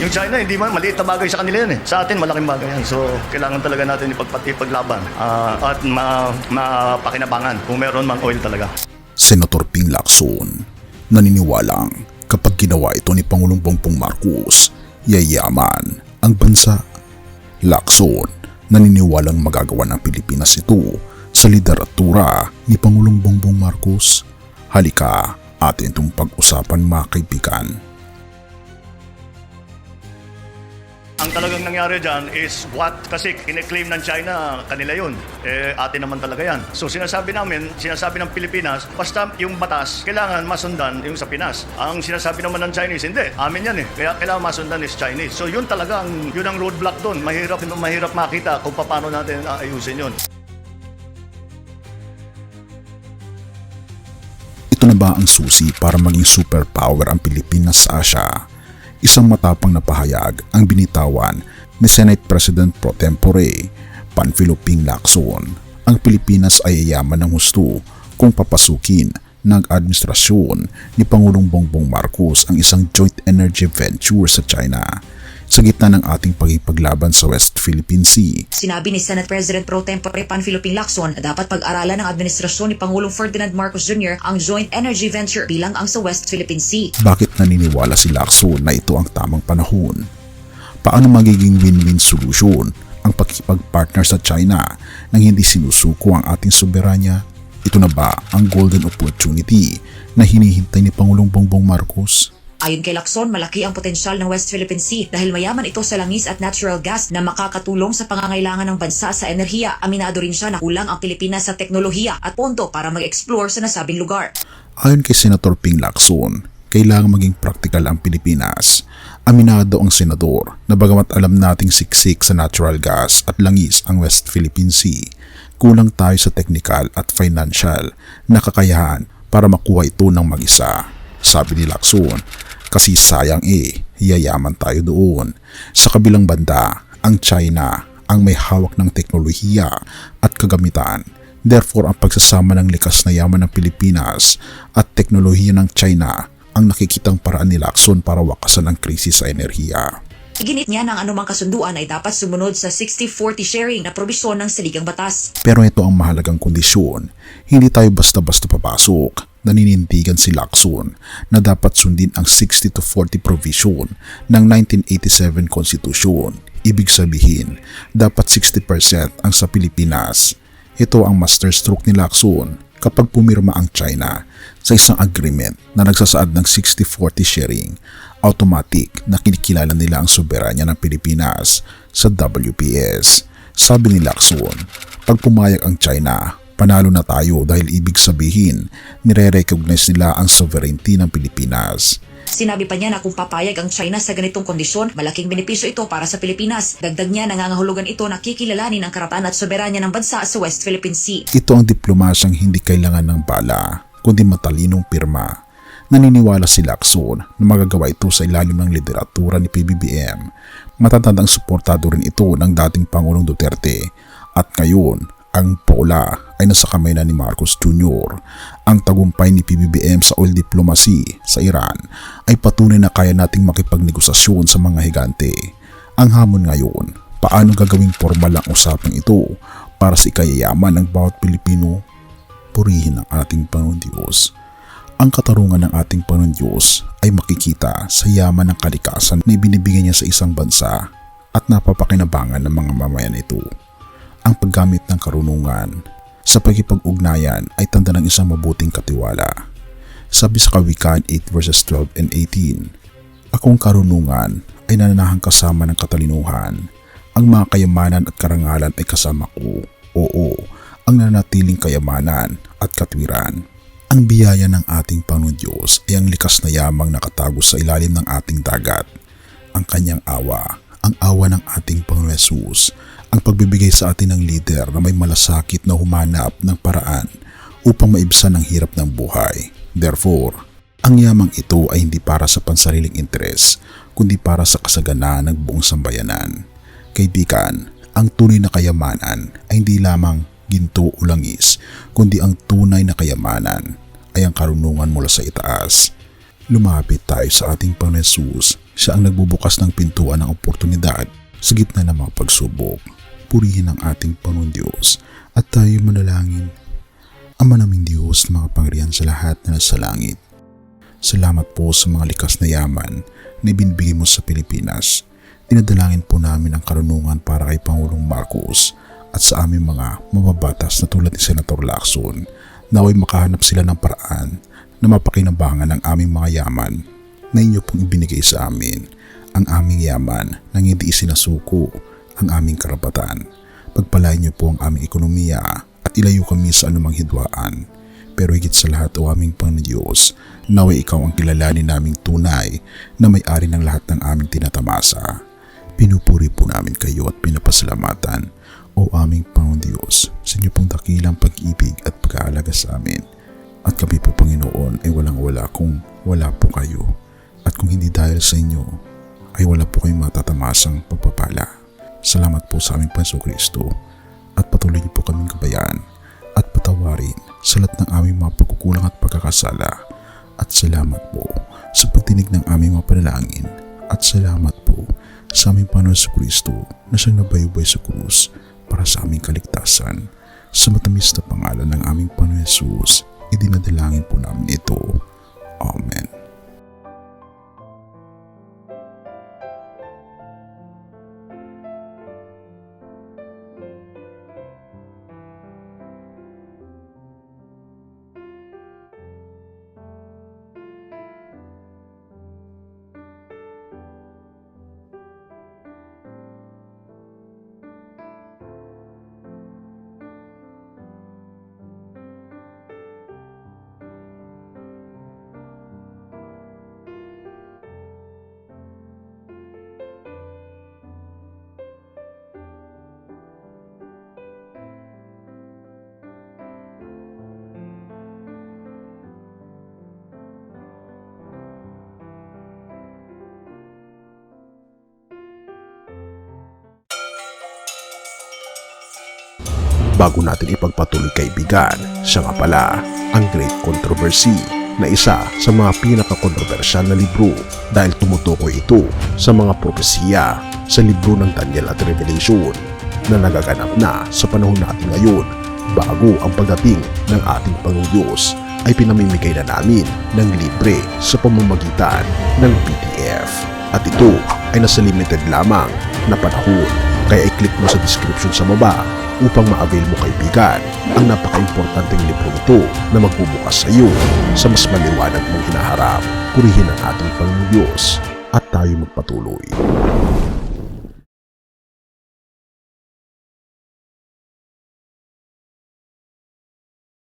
Yung China, hindi man, maliit na bagay sa kanila yan eh. Sa atin, malaking bagay yan. So, kailangan talaga natin ipaglaban at mapakinabangan kung meron mang oil talaga. Senator Ping Lacson naniniwalang kapag ginawa ito ni Pangulong Bongbong Marcos, yayaman ang bansa. Lacson naniniwalang magagawa ng Pilipinas ito sa lideratura ni Pangulong Bongbong Marcos. Halika, atin itong pag-usapan mga kaibigan. Ang talagang nangyari dyan is kasi kine-claim ng China, kanila yun. Atin naman talaga yan. So sinasabi ng Pilipinas, basta yung batas, kailangan masundan yung sa Pinas. Ang sinasabi naman ng Chinese, hindi. Amin yan eh. Kaya kailangan masundan is Chinese. So yun talaga, yun ang roadblock doon. Mahirap makita kung paano natin ayusin yun. Ito na ba ang susi para maging superpower ang Pilipinas sa Asia? Isang matapang na pahayag ang binitawan ni Senate President Pro Tempore Panfilo Ping Lacson. Ang Pilipinas ay yayaman ng husto kung papasukin ng administrasyon ni Pangulong Bongbong Marcos ang isang joint energy venture sa China sa gitna ng ating pagkikipaglaban sa West Philippine Sea. Sinabi ni Senate President Pro Tempore Panfilo Ping Lacson na dapat pag-aralan ng administrasyon ni Pangulong Ferdinand Marcos Jr. ang joint energy venture bilang ang sa West Philippine Sea. Bakit naniniwala si Lacson na ito ang tamang panahon? Paano magiging win-win solution ang pakikipag-partner sa China nang hindi sinusuko ang ating soberanya? Ito na ba ang golden opportunity na hinihintay ni Pangulong Bongbong Marcos? Ayon kay Lacson, malaki ang potensyal ng West Philippine Sea dahil mayaman ito sa langis at natural gas na makakatulong sa pangangailangan ng bansa sa enerhiya. Aminado rin siya na kulang ang Pilipinas sa teknolohiya at pondo para mag-explore sa nasabing lugar. Ayon kay Senator Ping Lacson, kailangan maging praktikal ang Pilipinas. Aminado ang senador na bagamat alam nating siksik sa natural gas at langis ang West Philippine Sea, kulang tayo sa technical at financial na kakayahan para makuha ito ng mag-isa. Sabi ni Lacson, kasi sayang yayaman tayo doon. Sa kabilang banda, ang China ang may hawak ng teknolohiya at kagamitan. Therefore, ang pagsasama ng likas na yaman ng Pilipinas at teknolohiya ng China ang nakikitang paraan ni Lacson para wakasan ang krisis sa enerhiya. Iginit niya ng anumang kasunduan ay dapat sumunod sa 60-40 sharing na probisyon ng saligang batas. Pero ito ang mahalagang kondisyon. Hindi tayo basta-basta papasok. Naninindigan si Lacson na dapat sundin ang 60-40 provision ng 1987 Constitution. Ibig sabihin, dapat 60% ang sa Pilipinas. Ito ang masterstroke ni Lacson kapag pumirma ang China sa isang agreement na nagsasaad ng 60-40 sharing. Automatic na kinikilala nila ang soberanya ng Pilipinas sa WPS. Sabi ni Lacson, pag pumayag ang China, panalo na tayo dahil ibig sabihin, nire-recognize nila ang sovereignty ng Pilipinas. Sinabi pa niya na kung papayag ang China sa ganitong kondisyon, malaking benepisyo ito para sa Pilipinas. Dagdag niya, nangangahulugan ito na kikilalanin ang karapatan at soberanya ng bansa sa West Philippine Sea. Ito ang diplomasyang hindi kailangan ng bala, kundi matalinong pirma. Naniniwala si Lacson na magagawa ito sa ilalim ng lideratura ni PBBM. Matatandang suportado rin ito ng dating Pangulong Duterte. At ngayon, ang bola ay nasa kamay na ni Marcos Jr. Ang tagumpay ni PBBM sa oil diplomacy sa Iran ay patunay na kaya nating makipagnegosasyon sa mga higante. Ang hamon ngayon, paano gagawing formal ang usapang ito para sa ikayayaman ng bawat Pilipino? Purihin ang ating Panginoon Diyos. Ang katarungan ng ating Panginoon Diyos ay makikita sa yaman ng kalikasan na ibinibigay niya sa isang bansa at napapakinabangan ng mga mamayan ito. Ang paggamit ng karunungan sa pagkipag-ugnayan ay tanda ng isang mabuting katiwala. Sabi sa Kawikaan 8 verses 12 and 18, akong karunungan ay nananahang kasama ng katalinuhan. Ang mga kayamanan at karangalan ay kasama ko. Oo, ang nanatiling kayamanan at katwiran. Ang biyaya ng ating Panginoon Diyos ay ang likas na yamang nakatago sa ilalim ng ating dagat. Ang kanyang awa, ang awa ng ating Panginoon Hesus, ang pagbibigay sa atin ng leader na may malasakit na humanap ng paraan upang maibsan ang hirap ng buhay. Therefore, ang yamang ito ay hindi para sa pansariling interes, kundi para sa kasaganaan ng buong sambayanan. Kaibigan, ang tunay na kayamanan ay hindi lamang ginto o langis, kundi ang tunay na kayamanan ay ang karunungan mula sa itaas. Lumapit tayo sa ating Panginoon Hesus Siya ang nagbubukas ng pintuan ng oportunidad sa gitna ng mga pagsubok. Purihin ang ating Panginoon Diyos at tayo manalangin. Ama naming Diyos na makapangyarihan sa lahat na nasa langit. Salamat po sa mga likas na yaman na ibinibigay mo sa Pilipinas. Dinadalangin po namin ang karunungan para kay Pangulong Marcos at sa aming mga mababatas na tulad ni Senator Lacson. Naway makahanap sila ng paraan na mapakinabangan ang aming mga yaman na inyo pong ibinigay sa amin. Ang aming yaman nang hindi isinasuko ang aming karapatan. Pagpalain niyo po ang aming ekonomiya at ilayo kami sa anumang hidwaan. Pero higit sa lahat o aming Panginoon Diyos, naway ikaw ang kilalanin naming tunay na may-ari ng lahat ng aming tinatamasa. Pinupuri po namin kayo at pinapasalamatan, o aming Panginoon Diyos, sa inyo pong dakilang pag-ibig at pag-aalaga sa amin. At kami po, Panginoon, ay walang-wala kung wala po kayo. At kung hindi dahil sa inyo, ay wala po kayong matatamasang pagpapala. Salamat po sa aming Panginoon Kristo at patuloy niyo po kaming gabayan at patawarin sa lahat ng aming mga pagkukulang at pagkakasala. At salamat po sa pagtinig ng aming mga panalangin at salamat po sa aming Panginoon Kristo na siyang nabayubay sa krus para sa aming kaligtasan. Sa matamis na pangalan ng aming Panginoon Jesus, idinadalangin po namin ito. Amen. Bago natin ipagpatuloy kaibigan, siya nga pala ang Great Controversy na isa sa mga pinaka-kontrobersyal na libro dahil tumutukoy ito sa mga propesiya sa libro ng Daniel at Revelation na nagaganap na sa panahon natin ngayon bago ang pagdating ng ating Panginoong Diyos ay pinamimigay na namin ng libre sa pamamagitan ng PDF at ito ay nasa limited lamang na panahon kaya i-click mo sa description sa baba upang ma-avail mo kaibigan ang napaka-importanteng libro ito na magbubukas sa iyo sa mas maliwanag mong hinaharap. Purihin ang ating Panginoong Diyos at tayo magpatuloy.